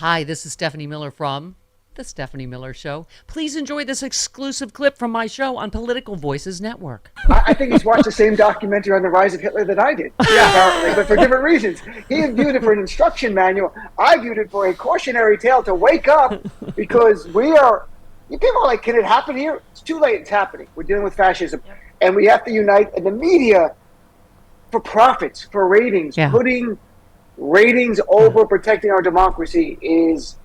Hi, this is Stephanie Miller from The Stephanie Miller Show. Please enjoy this exclusive clip from my show on Political Voices Network. I think he's watched the same documentary on the rise of Hitler that I did. Yeah, apparently, but for different reasons. He viewed it for an instruction manual. I viewed it for a cautionary tale to wake up because we are. You people are like, can it happen here? It's too late. It's happening. We're dealing with fascism, and we have to unite. And the media, for profits, for ratings, putting ratings over protecting our democracy is.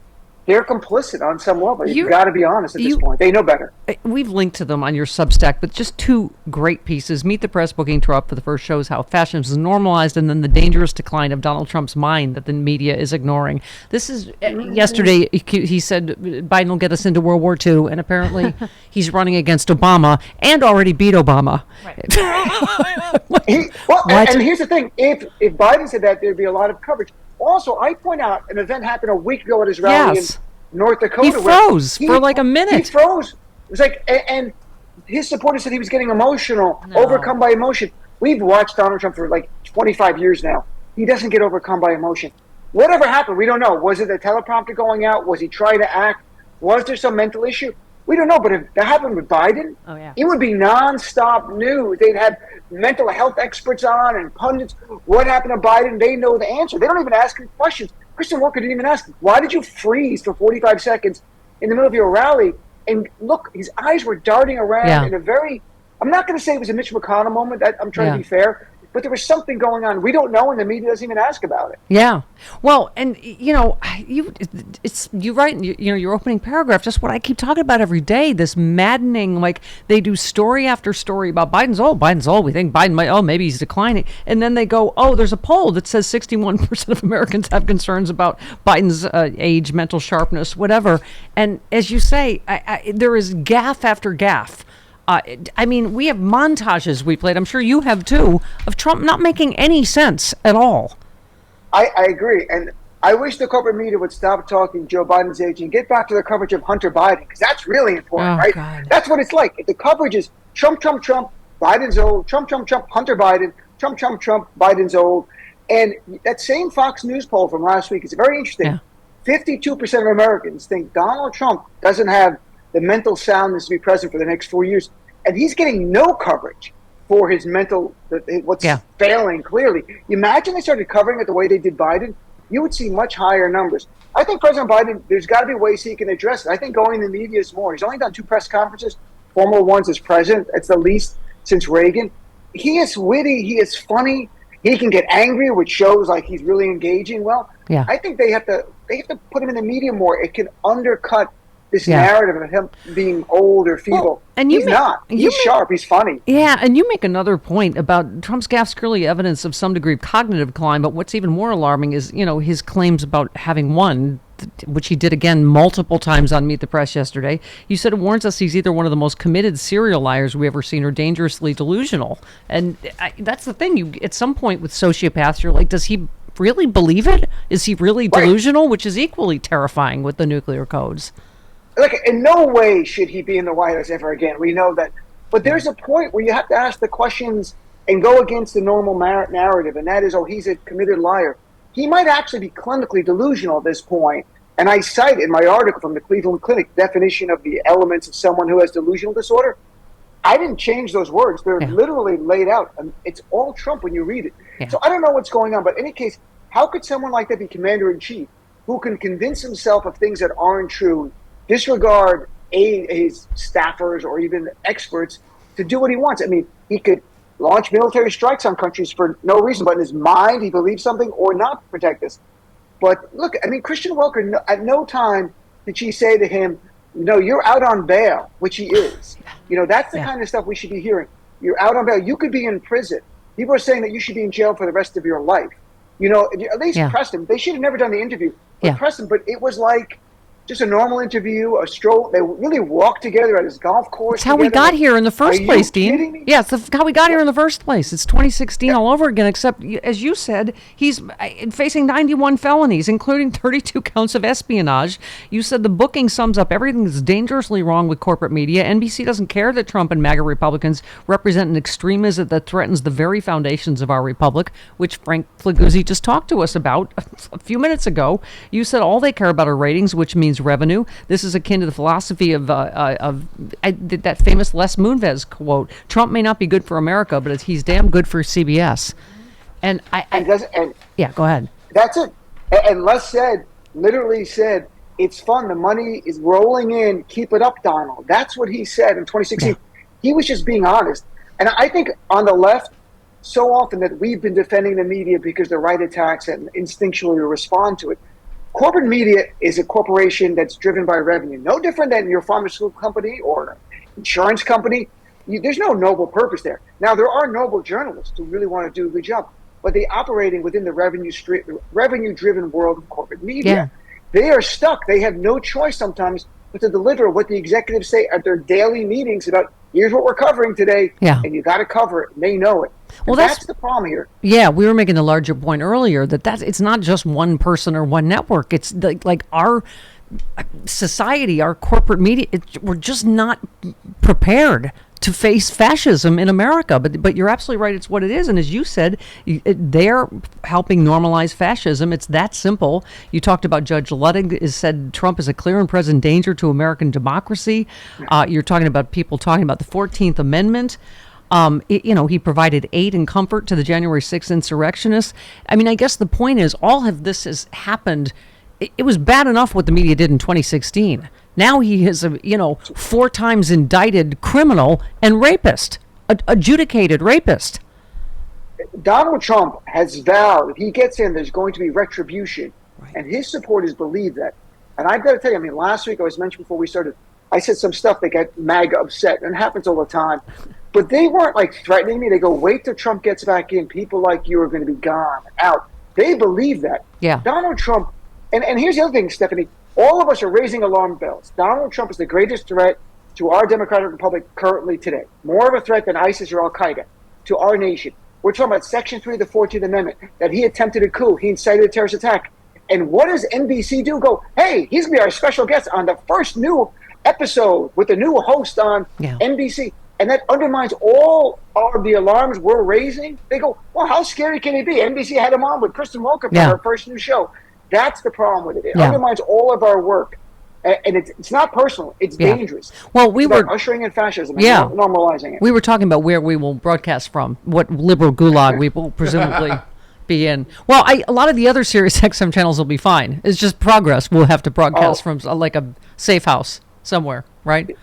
They're complicit on some level. You've got to be honest at this point. They know better. We've linked to them on your Substack, but just two great pieces. Meet the Press booking tour up for the first shows how fascism is normalized, and then the dangerous decline of Donald Trump's mind that the media is ignoring. This is yesterday. He said Biden will get us into World War II, and apparently he's running against Obama and already beat Obama. Right. And here's the thing: if Biden said that, there'd be a lot of coverage. Also, I point out an event happened a week ago at his rally in North Dakota. He froze for like a minute. He froze. It was like, and his supporters said he was getting emotional, overcome by emotion. We've watched Donald Trump for like 25 years now. He doesn't get overcome by emotion. Whatever happened, we don't know. Was it the teleprompter going out? Was he trying to act? Was there some mental issue? We don't know, but if that happened with Biden, it would be nonstop news. They'd have mental health experts on and pundits. What happened to Biden? They know the answer. They don't even ask him questions. Kristen Walker didn't even ask him, why did you freeze for 45 seconds in the middle of your rally? And look, his eyes were darting around in a very, I'm not going to say it was a Mitch McConnell moment. I'm trying to be fair. But there was something going on. We don't know, and the media doesn't even ask about it. Yeah. Well, and, you write in your opening paragraph, just what I keep talking about every day, this maddening, like they do story after story about Biden's old. We think Biden might, maybe he's declining. And then they go, there's a poll that says 61% of Americans have concerns about Biden's age, mental sharpness, whatever. And as you say, there is gaffe after gaffe. We have montages we played, I'm sure you have too, of Trump not making any sense at all. I agree. And I wish the corporate media would stop talking Joe Biden's age and get back to the coverage of Hunter Biden, because that's really important, right? God. That's what it's like. If the coverage is Trump, Biden's old, Trump, Hunter Biden, Trump, Biden's old. And that same Fox News poll from last week is very interesting. 52% of Americans think Donald Trump doesn't have the mental soundness to be president for the next 4 years. And he's getting no coverage for his mental, what's failing clearly. Imagine they started covering it the way they did Biden, you would see much higher numbers. I think President Biden, there's got to be ways he can address it. I think going in the media is more. He's only done 2 press conferences, formal ones as president. It's the least since Reagan. He is witty. He is funny. He can get angry, which shows like he's really engaging well. I think they have to put him in the media more. It can undercut this narrative of him being old or feeble. And he's not. He's sharp. He's funny. Yeah, and you make another point about Trump's gaffes, clearly evidence of some degree of cognitive decline. But what's even more alarming is, his claims about having won, which he did again multiple times on Meet the Press yesterday. You said it warns us he's either one of the most committed serial liars we've ever seen or dangerously delusional. And that's the thing. At some point with sociopaths, you're like, does he really believe it? Is he really delusional? Which is equally terrifying with the nuclear codes. Look, in no way should he be in the White House ever again. We know that. But there's a point where you have to ask the questions and go against the normal narrative, and that is, he's a committed liar. He might actually be clinically delusional at this point. And I cite in my article from the Cleveland Clinic definition of the elements of someone who has delusional disorder. I didn't change those words. They're literally laid out. And it's all Trump when you read it. So I don't know what's going on. But in any case, how could someone like that be commander-in-chief who can convince himself of things that aren't true, disregard his staffers or even experts to do what he wants? I mean, he could launch military strikes on countries for no reason, but in his mind, he believes something or not to protect us. But look, Christian Walker, at no time did she say to him, you're out on bail, which he is. That's the kind of stuff we should be hearing. You're out on bail. You could be in prison. People are saying that you should be in jail for the rest of your life. At least press him. They should have never done the interview. But press him. But it was like, just a normal interview, a stroll. They really walked together at his golf course. It's how we got here in the first place, Dean. Kidding me? Yeah, it's how we got here in the first place. It's 2016 all over again, except, as you said, he's facing 91 felonies, including 32 counts of espionage. You said the booking sums up everything that's dangerously wrong with corporate media. NBC doesn't care that Trump and MAGA Republicans represent an extremism that threatens the very foundations of our republic, which Frank Flaguzzi just talked to us about a few minutes ago. You said all they care about are ratings, which means revenue. This is akin to the philosophy of that famous Les Moonves quote: "Trump may not be good for America, but he's damn good for CBS." And yeah, go ahead. That's it. And Les literally said, "It's fun. The money is rolling in. Keep it up, Donald." That's what he said in 2016. Yeah. He was just being honest. And I think on the left, so often that we've been defending the media because the right attacks it and instinctually respond to it. Corporate media is a corporation that's driven by revenue. No different than your pharmaceutical company or insurance company. There's no noble purpose there. Now, there are noble journalists who really want to do a good job, but they're operating within the revenue-driven world of corporate media. Yeah. They are stuck. They have no choice sometimes but to deliver what the executives say at their daily meetings about, here's what we're covering today, and you got to cover it. And they know it. Well, that's the problem here. Yeah, we were making a larger point earlier that it's not just one person or one network. It's like our society, our corporate media, we're just not prepared to face fascism in America. But you're absolutely right. It's what it is. And as you said, they're helping normalize fascism. It's that simple. You talked about Judge Ludwig has said Trump is a clear and present danger to American democracy. You're talking about people talking about the 14th Amendment. He provided aid and comfort to the January 6th insurrectionists. I mean, I guess the point is all of this has happened. It was bad enough what the media did in 2016. Now he is a 4 times indicted criminal and rapist, adjudicated rapist. Donald Trump has vowed if he gets in, there's going to be retribution. Right. And his supporters believe that. And I've got to tell you, last week I was mentioned before we started, I said some stuff that got MAGA upset, and it happens all the time. But they weren't threatening me. They go, wait till Trump gets back in. People like you are going to be gone, out. They believe that. Yeah. Donald Trump, and here's the other thing, Stephanie, all of us are raising alarm bells. Donald Trump is the greatest threat to our democratic republic currently today. More of a threat than ISIS or Al-Qaeda to our nation. We're talking about Section 3 of the 14th Amendment, that he attempted a coup. He incited a terrorist attack. And what does NBC do? Go, hey, he's going to be our special guest on the first new episode with a new host on NBC. And that undermines all of the alarms we're raising. They go, well, how scary can it be? NBC had him on with Kristen Welker for her first new show. That's the problem with it. It undermines all of our work. And it's not personal. It's dangerous. Well, we were ushering in fascism and normalizing it. We were talking about where we will broadcast from, what liberal gulag we will presumably be in. Well, a lot of the other Sirius XM channels will be fine. It's just progress. We'll have to broadcast from like a safe house somewhere, right?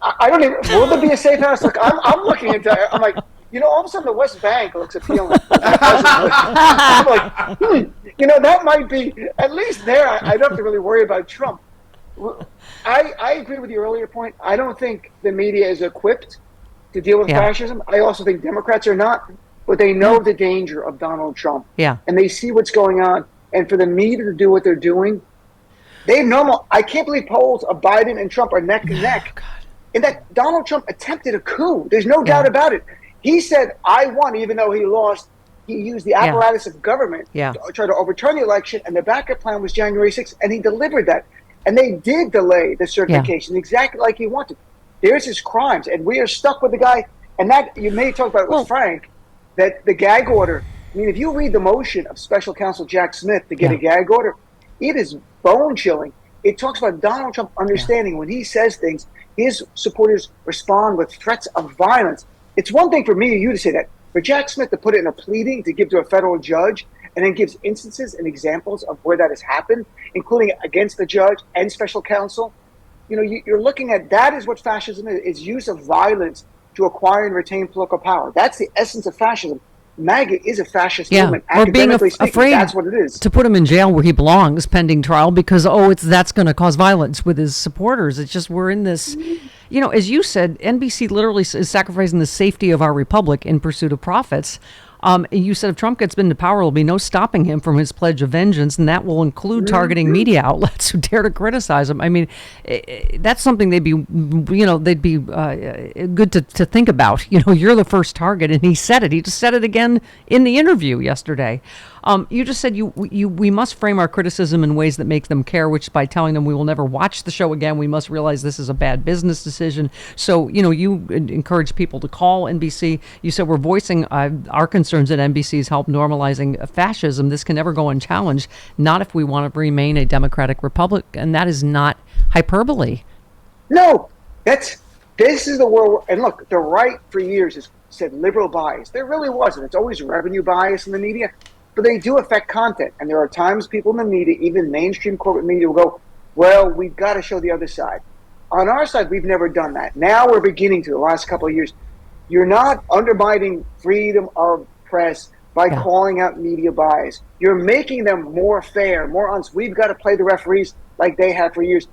I don't even. Will there be a safe house? Look, I'm looking into. I'm like, all of a sudden the West Bank looks appealing. I'm like, that might be at least there. I don't have to really worry about Trump. I agree with your earlier point. I don't think the media is equipped to deal with fascism. I also think Democrats are not, but they know the danger of Donald Trump. Yeah, and they see what's going on. And for the media to do what they're doing, I can't believe polls of Biden and Trump are neck and neck. God. And that Donald Trump attempted a coup. There's no doubt about it. He said, I won, even though he lost. He used the apparatus of government to try to overturn the election, and the backup plan was January 6th, and he delivered that. And they did delay the certification exactly like he wanted. There's his crimes, and we are stuck with the guy. And that, you may talk about it with Frank, that the gag order, if you read the motion of Special Counsel Jack Smith to get a gag order, it is bone-chilling. It talks about Donald Trump understanding when he says things, his supporters respond with threats of violence. It's one thing for me or you to say that. For Jack Smith to put it in a pleading to give to a federal judge and then gives instances and examples of where that has happened, including against the judge and special counsel, you're looking at that is what fascism is use of violence to acquire and retain political power. That's the essence of fascism. MAGA is a fascist movement. Or being afraid that's what it is. To put him in jail where he belongs pending trial because, that's going to cause violence with his supporters. It's just we're in this, as you said, NBC literally is sacrificing the safety of our republic in pursuit of profits. You said if Trump gets into power, there'll be no stopping him from his pledge of vengeance, and that will include targeting media outlets who dare to criticize him. I mean, that's something they'd be good to think about. You're the first target, and he said it. He just said it again in the interview yesterday. You just said we must frame our criticism in ways that make them care, which by telling them we will never watch the show again, we must realize this is a bad business decision. So, you encourage people to call NBC. You said we're voicing our concerns that NBC's help normalizing fascism. This can never go unchallenged, not if we want to remain a democratic republic. And that is not hyperbole. No, this is the world. And look, the right for years has said liberal bias. There really wasn't. It's always revenue bias in the media. But they do affect content. And there are times people in the media, even mainstream corporate media, will go, well, we've got to show the other side. On our side, we've never done that. Now we're beginning to, the last couple of years. You're not undermining freedom of press by calling out media bias. You're making them more fair, more honest. We've got to play the referees like they have for years.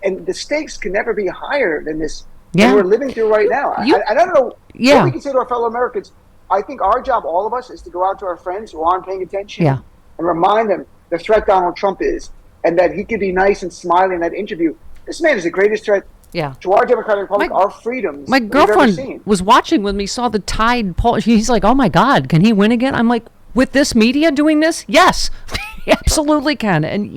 And the stakes can never be higher than this that we're living through right now. I don't know what we can say to our fellow Americans. I think our job, all of us, is to go out to our friends who aren't paying attention and remind them the threat Donald Trump is, and that he could be nice and smiling in that interview. This man is the greatest threat to our democratic republic, our freedoms. My girlfriend was watching with me, saw the Tide poll. He's like, oh my God, can he win again? I'm like, with this media doing this? Yes, he absolutely can. And,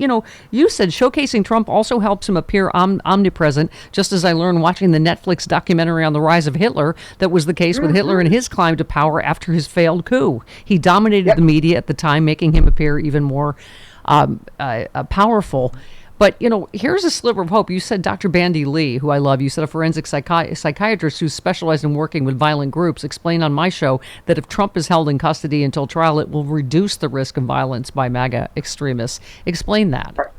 you said showcasing Trump also helps him appear omnipresent, just as I learned watching the Netflix documentary on the rise of Hitler. That was the case with Hitler and his climb to power after his failed coup. He dominated the media at the time, making him appear even more powerful. But, here's a sliver of hope. You said Dr. Bandy Lee, who I love, you said a forensic psychiatrist who specialized in working with violent groups, explained on my show that if Trump is held in custody until trial, it will reduce the risk of violence by MAGA extremists. Explain that.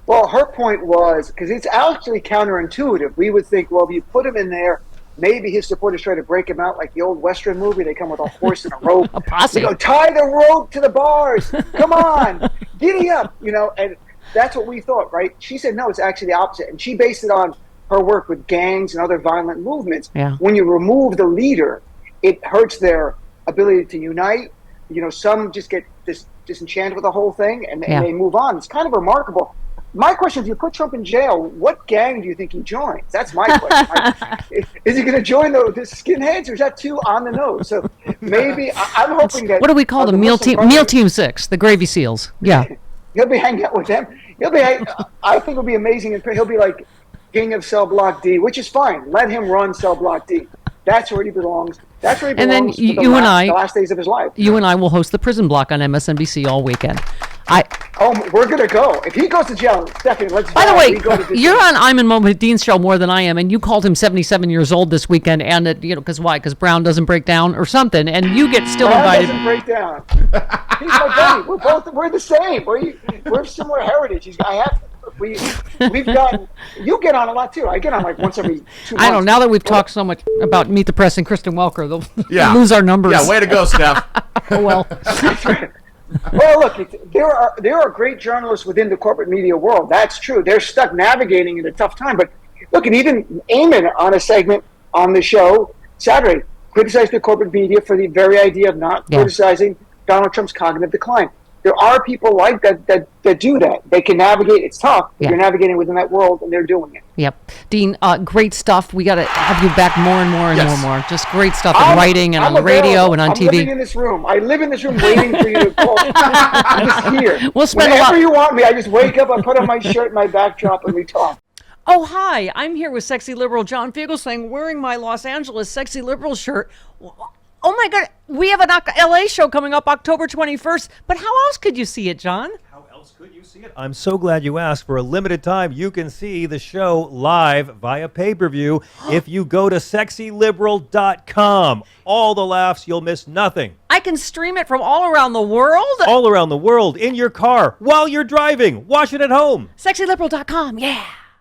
Well, her point was, because it's actually counterintuitive. We would think, well, if you put him in there, maybe his supporters try to break him out like the old Western movie. They come with a horse and a rope. A posse. Tie the rope to the bars. Come on. Giddy up. And that's what we thought, right? She said, no, it's actually the opposite. And she based it on her work with gangs and other violent movements. Yeah. When you remove the leader, it hurts their ability to unite. Some just get disenchanted with the whole thing and they move on. It's kind of remarkable. My question, if you put Trump in jail, what gang do you think he joins? That's my question. Is he going to join the skinheads, or is that too on the nose? So maybe I'm hoping that... What do we call them? Meal Team 6, the Gravy Seals. Yeah. He'll be hanging out with them. I think it'll be amazing. And he'll be like king of Cell Block D, which is fine. Let him run Cell Block D. That's where he belongs. That's where he belongs. And then the last days of his life. You and I will host the Prison Block on MSNBC all weekend. We're gonna go. If he goes to jail, Stephanie, let's. By the way, you're on Ayman Mohideen's show more than I am, and you called him 77 years old this weekend, and because why? Because Brown doesn't break down or something, and you get still invited. Brown doesn't break down. He's my buddy. We're the same. We're similar heritage. We've gotten. You get on a lot too. I get on like once every 2 months. I know. Now that we've talked so much about Meet the Press and Kristen Welker, they'll lose our numbers. Yeah, way to go, Steph. Oh well. Well, look, there are great journalists within the corporate media world. That's true. They're stuck navigating in a tough time. But look, and even Ayman on a segment on the show Saturday criticized the corporate media for the very idea of not criticizing Donald Trump's cognitive decline. There are people like that do that. They can navigate. It's tough. But you're navigating within that world, and they're doing it. Yep. Dean, great stuff. We got to have you back more and more and more. Just great stuff in writing and on the radio and on TV. I'm living in this room. I live in this room waiting for you to call. I'm just here. We'll spend Whenever you want me, I just wake up, I put on my shirt, my backdrop, and we talk. Oh, hi. I'm here with sexy liberal John Fugelsang wearing my Los Angeles sexy liberal shirt. Oh, my God. We have an LA show coming up October 21st. But how else could you see it, John? How else could you see it? I'm so glad you asked. For a limited time, you can see the show live via pay-per-view if you go to sexyliberal.com. All the laughs, you'll miss nothing. I can stream it from all around the world? All around the world, in your car, while you're driving. Watch it at home. Sexyliberal.com, yeah.